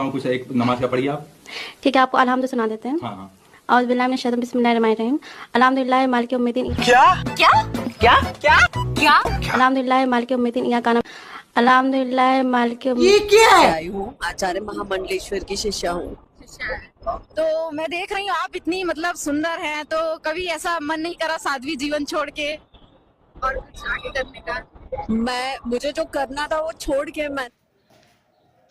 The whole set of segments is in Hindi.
कुछ एक नमाज का पढ़िए आप। ठीक है, आपको अलहम्द सुना देते हैं। हाँ हाँ। औज़ु बिल्लाहि मिनश शैतानिर बिस्मिल्लाहिर्रहमानिर्रहीम। अल्हम्दुलिल्लाहि मालिकि यौमिद्दीन। क्या क्या क्या क्या क्या अल्हम्दुलिल्लाहि मालिकि यौमिद्दीन इय्याका नअबुदु। अल्हम्दुलिल्लाहि मालिकि ये क्या है? आई हूँ आचार्य महामंडलेश्वर की शिष्या हूँ। तो मैं देख रही हूँ आप इतनी मतलब सुंदर हैं, तो कभी ऐसा मन नहीं करा साध्वी जीवन छोड़ के और कुछ आगे करने का? मुझे जो करना था वो छोड़ के मैं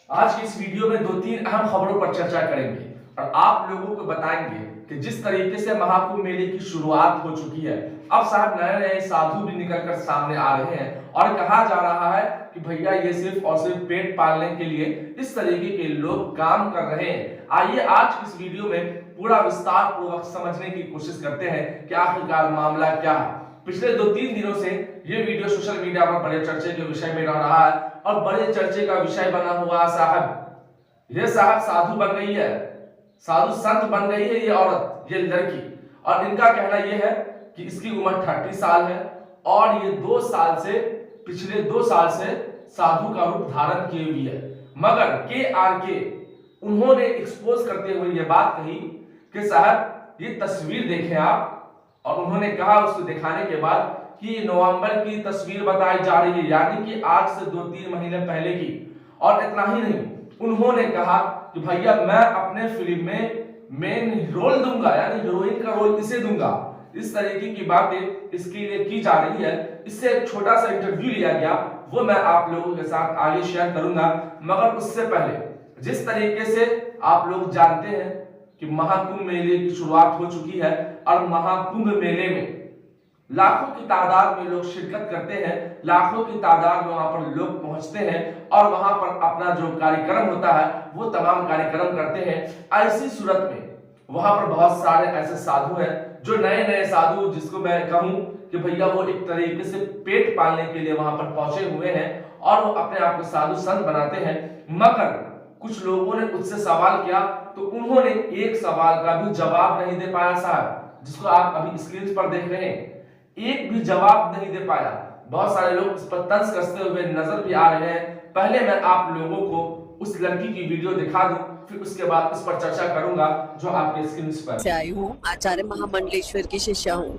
आज की इस वीडियो में 2-3 अहम खबरों पर चर्चा करेंगे और आप लोगों को बताएंगे कि जिस तरीके से महाकुंभ मेले की शुरुआत हो चुकी है, अब साहब नए नए साधु भी निकलकर सामने आ रहे हैं और कहा जा रहा है कि भैया ये सिर्फ और सिर्फ पेट पालने के लिए इस तरीके के लोग काम कर रहे हैं। आइए आज की इस वीडियो में पूरा विस्तार पूर्वक समझने की कोशिश करते हैं कि आखिरकार मामला क्या है। पिछले 2-3 दिनों से ये वीडियो सोशल मीडिया पर बड़े चर्चे के विषय में रह रहा है और बड़े चर्चे का विषय बना हुआ साहब, ये साहब साधु बन गई है, साधु संत बन गई है ये औरत, ये लड़की, और इनका कहना ये है कि इसकी उम्र 30 साल है और ये पिछले 2 साल से साधु का रूप धारण किए हुई है। मगर KRK उन्होंने एक्सपोज करते हुए ये बात कही कि साहब ये तस्वीर देखें आप, और उन्होंने कहा उसको दिखाने के बाद कि नवंबर की तस्वीर बताई जा रही है, यानी कि आज से 2-3 महीने पहले की। और इतना ही नहीं, उन्होंने कहा कि भैया मैं अपने फिल्म में मेन रोल दूंगा, यानी हीरोइन का रोल इसे दूंगा। इस तरीके की बातें इसके लिए की जा रही है। इससे एक छोटा सा इंटरव्यू लिया गया, वो मैं आप लोगों के साथ आगे शेयर करूंगा। मगर उससे पहले जिस तरीके से आप लोग जानते हैं कि महाकुंभ मेले की शुरुआत हो चुकी है और महाकुंभ मेले में लाखों की तादाद में लोग शिरकत करते हैं, लाखों की तादाद में वहां पर लोग पहुंचते हैं और वहां पर अपना जो कार्यक्रम होता है वो तमाम कार्यक्रम करते हैं। ऐसी सूरत में वहां पर बहुत सारे ऐसे साधु हैं जो नए नए साधु, जिसको मैं कहूं कि भैया वो एक तरीके से पेट पालने के लिए वहां पर पहुंचे हुए हैं और वो अपने आप को साधु संत बनाते हैं। मगर कुछ लोगों ने उससे सवाल किया तो उन्होंने एक सवाल का भी जवाब नहीं दे पाया साहब, जिसको आप अभी स्क्रीन पर देख रहे हैं, एक भी जवाब नहीं दे पाया। बहुत सारे लोग इस पर तंज कसते हुए नजर भी आ रहे हैं। पहले मैं आप लोगों को उस लड़की की वीडियो दिखा दूं, फिर उसके बाद इस पर चर्चा करूंगा जो आपके स्क्रीन पर। से आई हूँ आचार्य महामंडलेश्वर की शिष्या हूँ।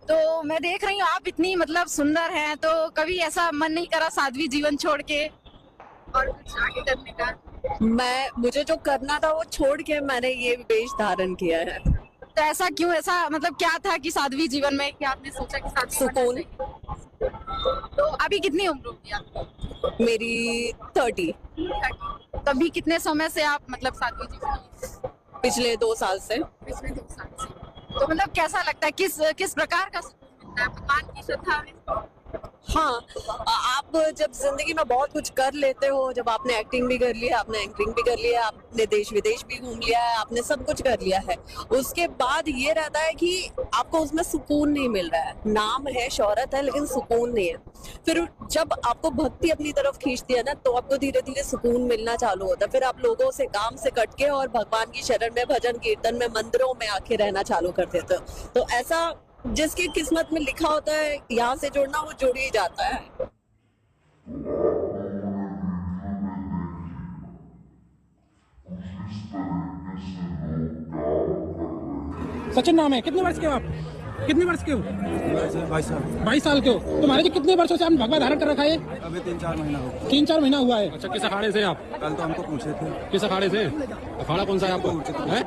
तो मैं देख रही हूँ आप इतनी मतलब सुंदर हैं, तो कभी ऐसा मन नहीं करा साध्वी जीवन छोड़ के और कुछ आगे करने का? मुझे जो करना था वो छोड़ के मैंने ये वेश धारण किया है। तो ऐसा क्यों, ऐसा मतलब क्या था कि साध्वी जीवन में कि आपने सोचा कि साध्वी सुकून। तो अभी कितनी उम्र होगी आपकी? मेरी 30। तभी कितने समय से आप मतलब साध्वी जीवन? पिछले 2 साल से। पिछले 2 साल से। तो मतलब कैसा लगता है, किस प्रकार का सुकून मिलता है? भगवान की श्रद्धा में? हाँ, आप जब जिंदगी में बहुत कुछ कर लेते हो, जब आपने एक्टिंग भी कर लिया, आपने एंकरिंग भी कर लिया, आपने देश विदेश भी घूम लिया है, आपने सब कुछ कर लिया है, उसके बाद ये रहता है कि आपको उसमें सुकून नहीं मिल रहा है। नाम है, शोहरत है, लेकिन सुकून नहीं है। फिर जब आपको भक्ति अपनी तरफ खींचती है ना, तो आपको धीरे धीरे सुकून मिलना चालू होता है। फिर आप लोगों से, काम से कट के और भगवान की शरण में, भजन कीर्तन में, मंदिरों में आके रहना चालू कर देते हो। तो ऐसा जिसकी किस्मत में लिखा होता है यहाँ से जुड़ना, वो जुड़ ही जाता है। सचिन नाम है। कितने वर्ष के हो आप? कितने वर्ष के हो? 22 साल के हो। तुम्हारे जी कितने वर्षों से आपने भगवा धारण कर रखा है? अभी 3-4 महीना हो। 3-4 महीना हुआ है। अच्छा, किस अखाड़े से आप? कल तो हमको पूछे थे। किस अखाड़े से? अखाड़ा कौन सा है आपको?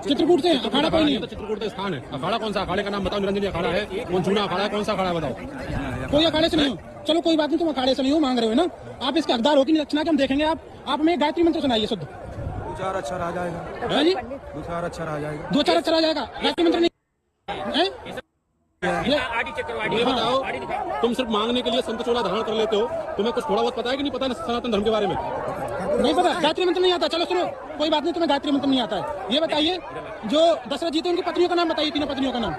चित्रकूट से। अखाड़ा कोई नहीं है, तो चित्रकूट का स्थान है। अखाड़ा कौन सा? अखाड़े का नाम बताओ। निरंजनी अखाड़ा है, कौन चूना अखाड़ा है, कौन सा अखाड़ा बताओ? कोई अखाड़े से नहीं हो। चलो कोई बात नहीं, तुम अखाड़े से नहीं हो, मांग रहे हो ना, आप इसके हकदार हो कि नहीं रचना के हम देखेंगे। आप हमें गायत्री मंत्र सुनाइए शुद्ध। 2-4 अक्षर आ जाएगा। है जी? 2-4 अक्षर आ जाएगा। 2-4 अक्षर आ जाएगा। गायत्री मंत्र नहीं है? ये बताओ, तुम सिर्फ मांगने के लिए संत चोला धारण कर लेते हो, तुम्हें कुछ थोड़ा बहुत पता है कि नहीं पता सनातन धर्म के बारे में? नहीं पता। गायत्री मंत्र नहीं आता। चलो सुनो, कोई बात नहीं, तुम्हें गायत्री मंत्र नहीं आता है। ये बताइए, जो दशरथ जी थे उनकी पत्नियों का नाम बताइए, 3 पत्नियों का नाम।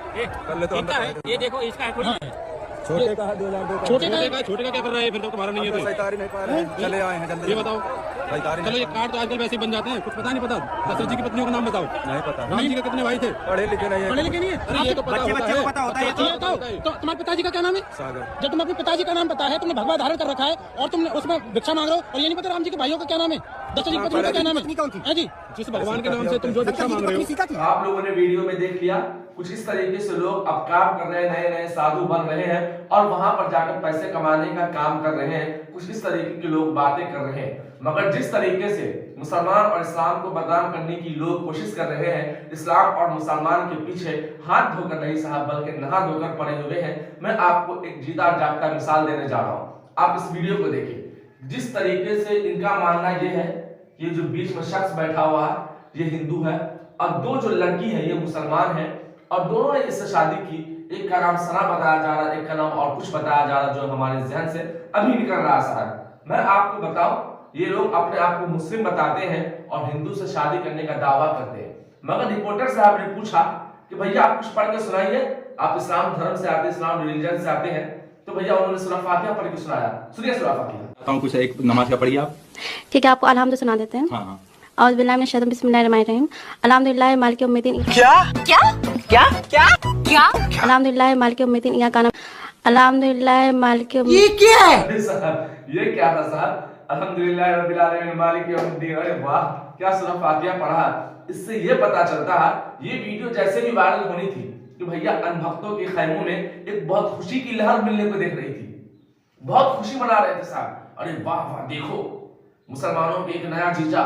ये देखो इसका छोटे का है 2002। छोटे का क्या कर रहा है? फिर तो तुम्हारा नहीं है। सैतारी नहीं पा रहे हैं, चले आए हैं जल्दी। ये बताओ, चलो ये कार्ड तो आजकल वैसे ही बन जाते हैं, कुछ पता नहीं। पता दशरथ जी की पत्नियों का नाम बताओ। नहीं पता। राम जी के कितने भाई थे? पढ़े लिखे नहीं है। पढ़े लिखे नहीं है? अरे ये तो पता होता है। तो तुम्हारे पिताजी का क्या नाम है? सागर। जब तुम्हें अपने पिताजी का नाम पता है, तुमने भगवा धारण कर रखा है और तुमने उसमें भिक्षा मांग रहे हो, और ये नहीं पता राम जी के भाइयों का क्या नाम है? दस जी पत्नी का क्या नाम है जी? जिस भगवान के नाम से तुम जो भिक्षा मांग रहे हो, आप लोगों ने वीडियो में देख लिया कुछ इस तरीके से लोग अब काम कर रहे हैं, नए नए साधु बन रहे हैं और वहां पर जाकर पैसे कमाने का काम कर रहे हैं। कुछ इस तरीके के लोग बातें कर रहे हैं, मगर जिस तरीके से मुसलमान और इस्लाम को बदनाम करने की लोग कोशिश कर रहे हैं, इस्लाम और मुसलमान के पीछे हाथ धोकर नहीं साहब बल्कि नहा धोकर पड़े हुए हैं। मैं आपको एक जीता जागता मिसाल देने जा रहा हूँ, आप इस वीडियो को देखिए। जिस तरीके से इनका मानना यह है, ये जो बीच में शख्स बैठा हुआ है ये हिंदू है और दो जो लड़की है ये मुसलमान है और दोनों ने इससे शादी की। एक का नाम सना बताया जा रहा है, एक का नाम और कुछ बताया जा रहा है जो हमारे जहन से अभी निकल रहा है। मैं आपको बताऊं, ये लोग अपने आप को मुस्लिम बताते हैं और हिंदू से शादी करने का दावा करते हैं। मगर रिपोर्टर साहब ने पूछा कि भैया आप कुछ पढ़ के सुनाइए, आप इस्लाम धर्म से आते, इस्लाम रिलीजन से आते हैं, तो भैया उन्होंने सूरह फातिहा पढ़ के सुनाया। सुनिए सूरह फातिहा। कुछ एक नमाज का पढ़िए आप। ठीक है, आपको अल्हम्दुलिल्लाह सुना देते हैं। हाँ हाँ। औज़ बिल्लाहि मिनश शैतानिर बिस्मिल्लाहिर्रहमानिर्रहीम। अल्हम्दुलिल्लाहि मालिकि यौमिद्दीन। क्या क्या क्या क्या क्या अल्हम्दुलिल्लाहि मालिकि यौमिद्दीन इय्याका नअबुदु। अल्हम्दुलिल्लाहि मालिकि ये क्या है? ये क्या था साहब? अल्हम्दुलिल्लाह रब्बिल आलमीन मालिक यौमिद्दीन। अरे वाह, क्या सूरह फातिहा पढ़ा। इससे ये पता चलता है, ये वीडियो जैसे भी वायरल होनी थी कि भैया अनभक्तों के खैमों में एक बहुत खुशी की लहर मिलने को देख रही थी, बहुत खुशी मना रहे थे साहब। अरे वाह वाह, देखो मुसलमानों के एक नया जीजा,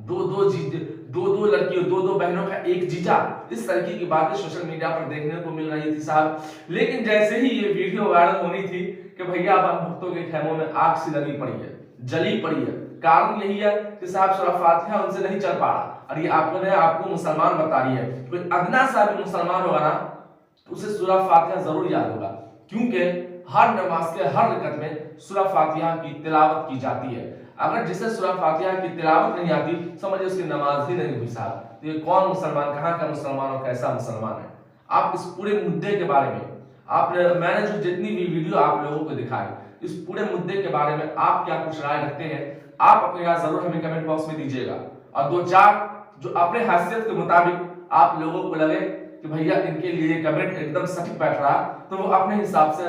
दो लड़कियों, दो बहनों का एक जीजा, इस तरीके की बातें सोशल मीडिया पर देखने को मिल रही थी साहब। लेकिन जैसे ही ये वीडियो वायरल होनी थी कि भैया अब अनभक्तों के खैमों में आग सी लगी पड़ी है, जली पड़ी है। कारण यही है कि साहब सूरह फातिहा उनसे नहीं चल पा रहा और ये आपको मुसलमान बता रही है। कोई अदना सा भी मुसलमान होगा ना, उसे सूरह फातिहा जरूर याद होगा, क्योंकि हर नमाज के हर रकअत में सूरह फातिहा की तिलावत की जाती है। अगर जिसे सूरह फातिहा की तिलावत नहीं आती, समझिए उसकी नमाज ही नहीं हुई साहब। ये कौन मुसलमान, कहाँ का मुसलमान और कैसा मुसलमान है? आप इस पूरे मुद्दे के बारे में मैंने जो जितनी भी वीडियो आप लोगों को दिखाई, इस पूरे मुद्दे के बारे में आप क्या कुछ राय रखते हैं, आप अपने राय जरूर हमें कमेंट बॉक्स में दीजिएगा। और दो चार जो अपने हैसियत के मुताबिक आप लोगों को लगे कि भैया इनके लिए कमेंट एकदम सटीक बैठ रहा, तो वो अपने हिसाब से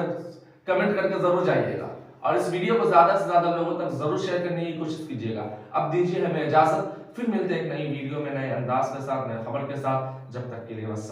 कमेंट करके जरूर जाइएगा और इस वीडियो को ज्यादा से ज्यादा लोगों तक जरूर शेयर करने की कोशिश कीजिएगा। अब दीजिए हमें इजाजत, फिर मिलते हैं एक नई वीडियो में नए अंदाज के साथ, नए खबर के साथ। जब तक के लिए बस।